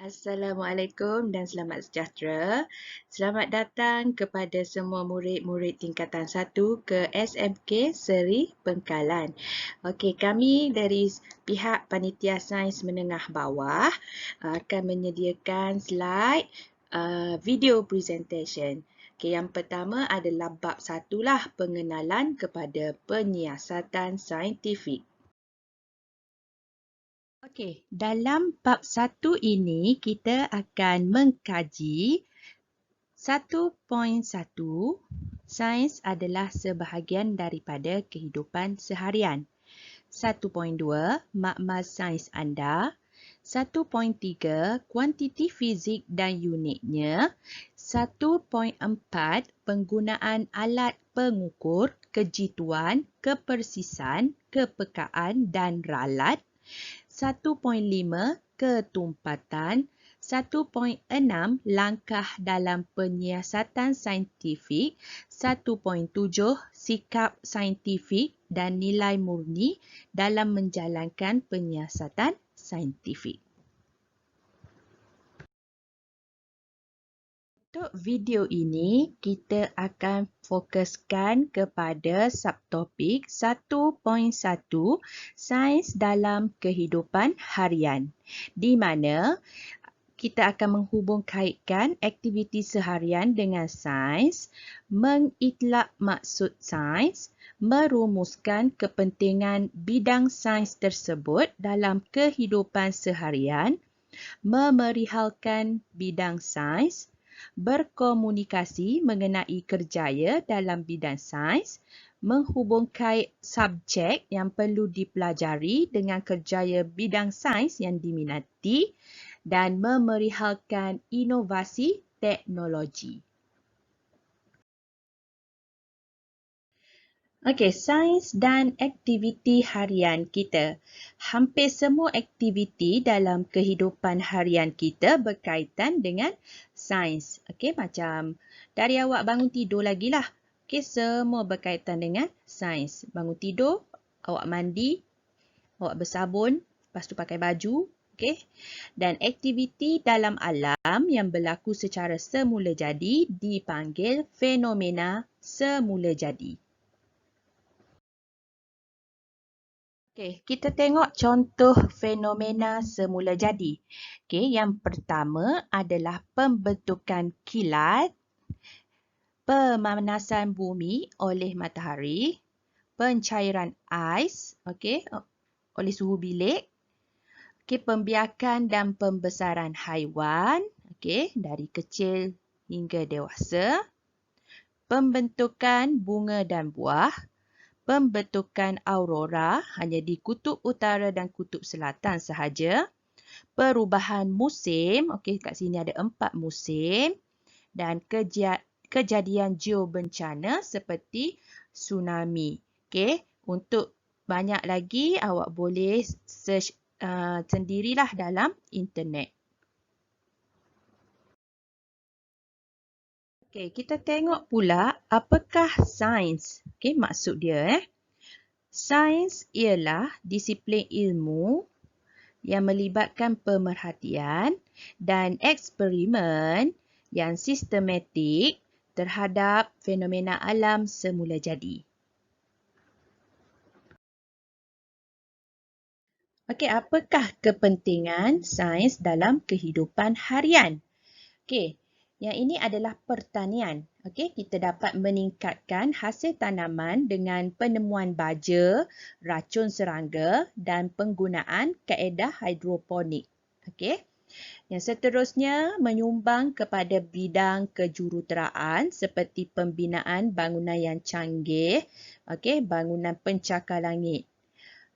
Assalamualaikum dan selamat sejahtera. Selamat datang kepada semua murid-murid tingkatan 1 ke SMK Seri Bengkalan. Okey, kami dari pihak Panitia Sains Menengah Bawah akan menyediakan slide video presentation. Okey, yang pertama adalah bab 1 lah, pengenalan kepada penyiasatan saintifik. Okey, dalam bab 1 ini kita akan mengkaji 1.1 Sains adalah sebahagian daripada kehidupan seharian. 1.2 Makmal sains anda. 1.3 Kuantiti fizik dan unitnya. 1.4 Penggunaan alat pengukur, kejituan, kepersisan, kepekaan dan ralat. 1.5 Ketumpatan. 1.6 Langkah dalam penyiasatan saintifik. 1.7 Sikap saintifik dan nilai murni dalam menjalankan penyiasatan saintifik. Untuk video ini, kita akan fokuskan kepada subtopik 1.1 Sains dalam kehidupan harian, di mana kita akan menghubungkaitkan aktiviti seharian dengan sains, mengitlak maksud sains, merumuskan kepentingan bidang sains tersebut dalam kehidupan seharian, memerihalkan bidang sains, berkomunikasi mengenai kerjaya dalam bidang sains, menghubungkait subjek yang perlu dipelajari dengan kerjaya bidang sains yang diminati dan memerihalkan inovasi teknologi. Okey, sains dan aktiviti harian kita. Hampir semua aktiviti dalam kehidupan harian kita berkaitan dengan sains. Okey, macam dari awak bangun tidur lagi lah. Okey, semua berkaitan dengan sains. Bangun tidur, awak mandi, awak bersabun, lepas tu pakai baju. Okey. Dan aktiviti dalam alam yang berlaku secara semula jadi dipanggil fenomena semula jadi. Okey, kita tengok contoh fenomena semula jadi. Okey, yang pertama adalah pembentukan kilat, pemanasan bumi oleh matahari, pencairan ais, okey, oleh suhu bilik, okey, pembiakan dan pembesaran haiwan, okey, dari kecil hingga dewasa, pembentukan bunga dan buah, pembentukan aurora hanya di kutub utara dan kutub selatan sahaja. Perubahan musim, okey, kat sini ada 4 musim. Dan kejadian geobencana seperti tsunami. Okey, untuk banyak lagi awak boleh search sendirilah dalam internet. Okey, kita tengok pula apakah sains. Okey, maksud dia sains ialah disiplin ilmu yang melibatkan pemerhatian dan eksperimen yang sistematik terhadap fenomena alam semula jadi. Okey, apakah kepentingan sains dalam kehidupan harian? Okey, yang ini adalah pertanian. Okey, kita dapat meningkatkan hasil tanaman dengan penemuan baja, racun serangga dan penggunaan kaedah hidroponik. Okey. Yang seterusnya menyumbang kepada bidang kejuruteraan seperti pembinaan bangunan yang canggih, okey, bangunan pencakar langit.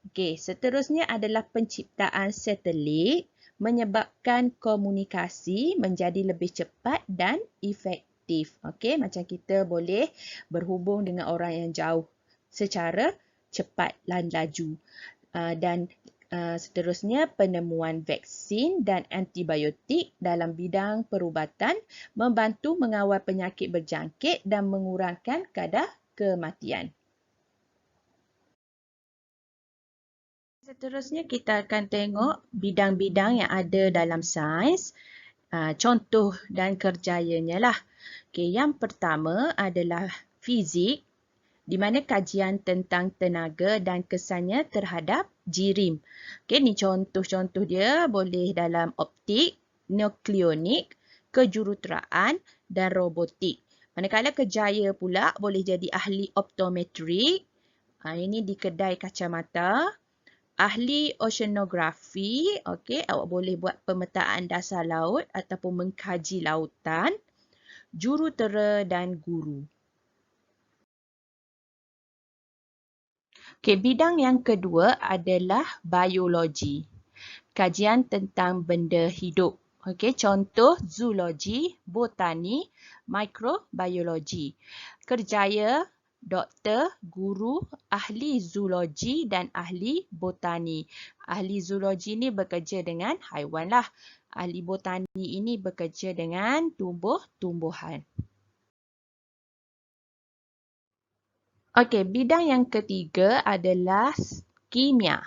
Okey, seterusnya adalah penciptaan satelit menyebabkan komunikasi menjadi lebih cepat dan efektif. Okey, macam kita boleh berhubung dengan orang yang jauh secara cepat dan laju. Dan seterusnya penemuan vaksin dan antibiotik dalam bidang perubatan membantu mengawal penyakit berjangkit dan mengurangkan kadar kematian. Seterusnya kita akan tengok bidang-bidang yang ada dalam sains, contoh dan kerjayanya lah. Okay, yang pertama adalah fizik, di mana kajian tentang tenaga dan kesannya terhadap jirim. Okay, ni contoh-contoh dia boleh dalam optik, nukleonik, kejuruteraan dan robotik. Manakala kerjaya pula boleh jadi ahli optometrik, ini di kedai kacamata, ahli oceanografi, okey, awak boleh buat pemetaan dasar laut ataupun mengkaji lautan, jurutera dan guru. Okey, bidang yang kedua adalah biologi. Kajian tentang benda hidup. Okey, contoh zoologi, botani, mikrobiologi. Kerjaya doktor, guru, ahli zoologi dan ahli botani. Ahli zoologi ini bekerja dengan haiwan lah. Ahli botani ini bekerja dengan tumbuh-tumbuhan. Okey, bidang yang ketiga adalah kimia.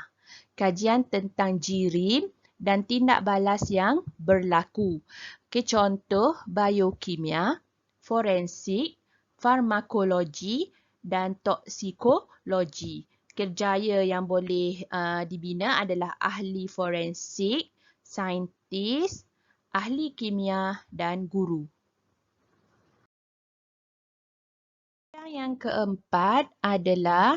Kajian tentang jirim dan tindak balas yang berlaku. Okey, contoh biokimia, forensik, farmakologi dan toksikologi. Kerjaya yang boleh dibina adalah ahli forensik, saintis, ahli kimia dan guru. Yang keempat adalah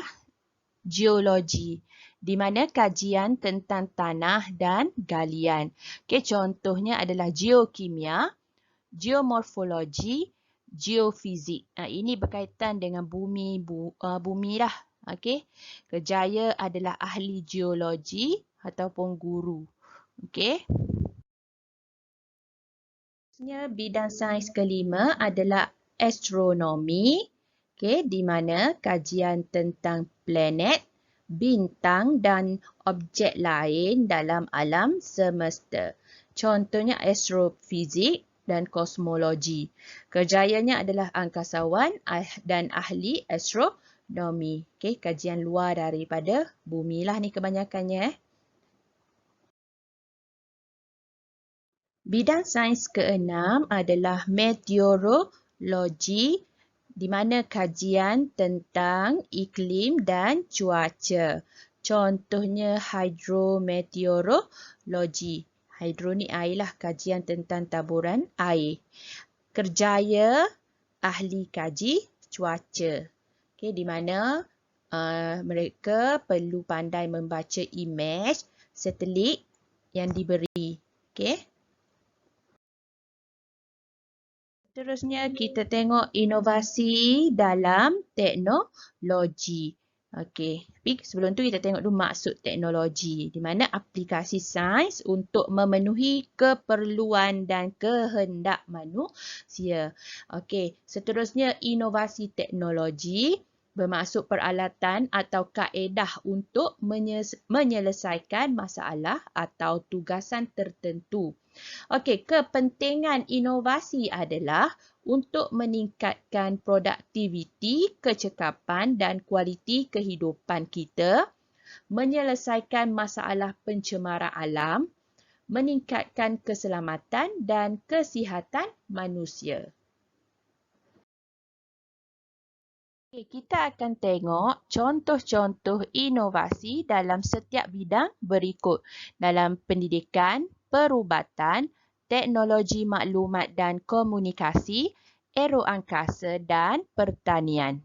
geologi, di mana kajian tentang tanah dan galian. Okay, contohnya adalah geokimia, geomorfologi, geofizik. Ini berkaitan dengan bumi lah. Okay. Kerjaya adalah ahli geologi ataupun guru. Okay. Bidang sains kelima adalah astronomi. Okay, di mana kajian tentang planet, bintang dan objek lain dalam alam semesta. Contohnya astrofizik dan kosmologi. Kerjayanya adalah angkasawan dan ahli astronomi. Okay, kajian luar daripada bumi lah ni kebanyakannya. Bidang sains keenam adalah meteorologi, di mana kajian tentang iklim dan cuaca. Contohnya hidrometeorologi. Hidro ni air lah, kajian tentang taburan air. Kerjaya ahli kaji cuaca. Okay, di mana mereka perlu pandai membaca imej satelit yang diberi. Okay. Seterusnya kita tengok inovasi dalam teknologi. Okey, tapi sebelum tu kita tengok dulu maksud teknologi, di mana aplikasi sains untuk memenuhi keperluan dan kehendak manusia. Okey, seterusnya inovasi teknologi bermaksud peralatan atau kaedah untuk menyelesaikan masalah atau tugasan tertentu. Okey, kepentingan inovasi adalah untuk meningkatkan produktiviti, kecekapan dan kualiti kehidupan kita, menyelesaikan masalah pencemaran alam, meningkatkan keselamatan dan kesihatan manusia. Okay, kita akan tengok contoh-contoh inovasi dalam setiap bidang berikut. Dalam pendidikan, perubatan, teknologi maklumat dan komunikasi, aeroangkasa dan pertanian.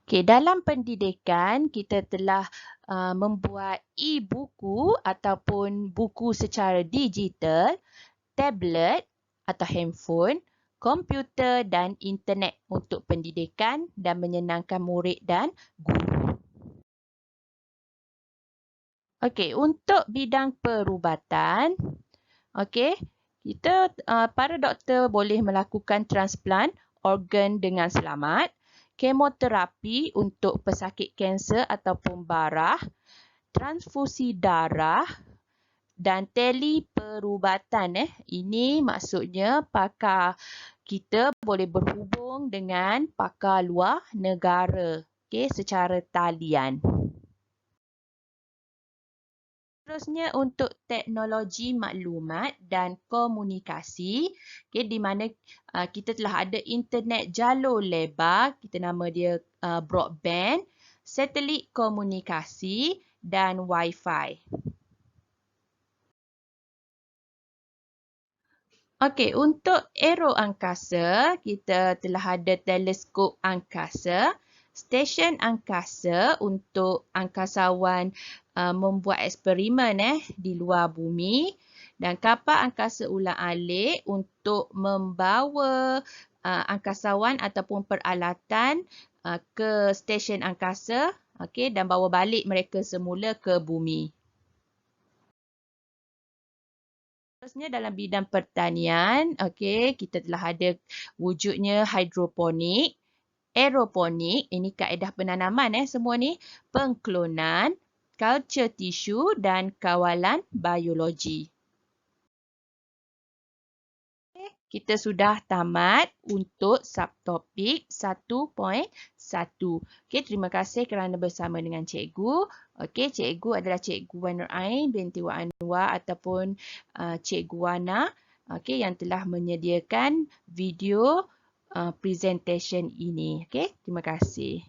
Okay, dalam pendidikan, kita telah membuat e-buku ataupun buku secara digital, tablet atau handphone, komputer dan internet untuk pendidikan dan menyenangkan murid dan guru. Okey, untuk bidang perubatan, okey, para doktor boleh melakukan transplant organ dengan selamat, kemoterapi untuk pesakit kanser ataupun barah, transfusi darah dan teleperubatan. Ini maksudnya pakar kita boleh berhubung dengan pakar luar negara. secara talian. Seterusnya untuk teknologi maklumat dan komunikasi, di mana kita telah ada internet jalur lebar, kita nama dia broadband, satelit komunikasi dan Wi-Fi. Untuk aero angkasa, kita telah ada teleskop angkasa, stesen angkasa untuk angkasawan membuat eksperimen di luar bumi, dan kapal angkasa ulang-alik untuk membawa angkasawan ataupun peralatan ke stesen angkasa, dan bawa balik mereka semula ke bumi. Seterusnya dalam bidang pertanian, kita telah ada wujudnya hidroponik, aeroponik, ini kaedah penanaman semua ni, pengklonan, culture tissue dan kawalan biologi. Kita sudah tamat untuk subtopik 1.1. Terima kasih kerana bersama dengan cikgu. Cikgu adalah Cikgu Wan Nur Ain binti Wan Anwar ataupun Cikgu Wana yang telah menyediakan video presentation ini. Terima kasih.